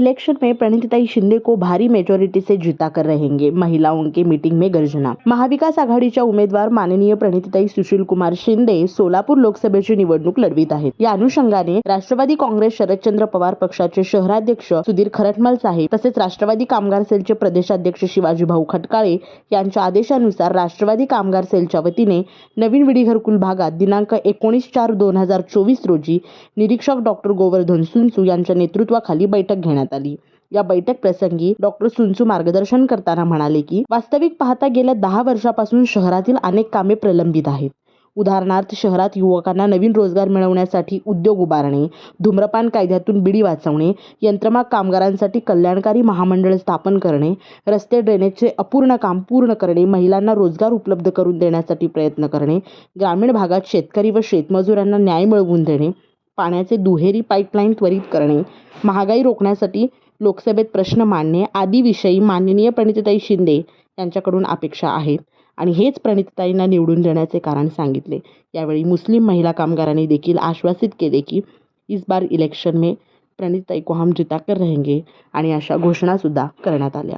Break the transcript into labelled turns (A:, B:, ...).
A: Election में प्रणिताई शिंदे को भारी मेजॉरिटी से जीता कर रहेंगे, महिलाओं के मीटिंग में गर्जना। महाविकास आघाडीच्या उमेदवार माननीय प्रणिताई सुशीलकुमार शिंदे सोलापूर लोकसभेची निवडणूक लढवित आहेत। या अनुषंगाने राष्ट्रवादी काँग्रेस शरदचंद्र पवार पक्षाचे शहराध्यक्ष सुधीर खरटमल साहेब तसेच राष्ट्रवादी कामगार सेलचे प्रदेशाध्यक्ष शिवाजीभाऊ खटकाळे यांच्या आदेशानुसार राष्ट्रवादी कामगार सेलच्या वतीने नवीन विडी घरकुल भागात दिनांक 19/4/2024 रोजी निरीक्षक डॉक्टर गोवर्धन सुंचू यांच्या नेतृत्वाखाली बैठक घेण्यात आली। या बैठक प्रसंगी डॉक्टर सुंचू मार्गदर्शन करताना म्हणाले की वास्तविक पाहता गेल्या 10 वर्षापासून शहरातील अनेक कामे प्रलंबित आहेत। उदाहरणार्थ शहरात युवकांना नवीन रोजगार मिळवण्यासाठी उद्योग उभारणे, धूम्रपान कायद्यातून बिडी वाचवणे, यंत्रमाग कामगारांसाठी कल्याणकारी महामंडळ स्थापन करणे, रस्ते ड्रेनेजचे अपूर्ण काम पूर्ण करणे, महिलांना रोजगार उपलब्ध करून देण्यासाठी प्रयत्न करणे, ग्रामीण भागात शेतकरी व शेतमजुरांना न्याय मिळवून देणे, पाण्याचे दुहेरी पाईपलाईन त्वरित करणे, महागाई रोखण्यासाठी लोकसभेत प्रश्न मांडणे आदी विषयी माननीय प्रणिताई शिंदे यांच्याकडून अपेक्षा आहेत आणि हेच प्रणिताईंना निवडून देण्याचे कारण सांगितले। यावेळी मुस्लिम महिला कामगारांनी देखील आश्वासित केले की इस बार इलेक्शन में प्रणिताई को हम जिता कर रहेंगे आणि अशा घोषणा सुद्धा करण्यात आल्या।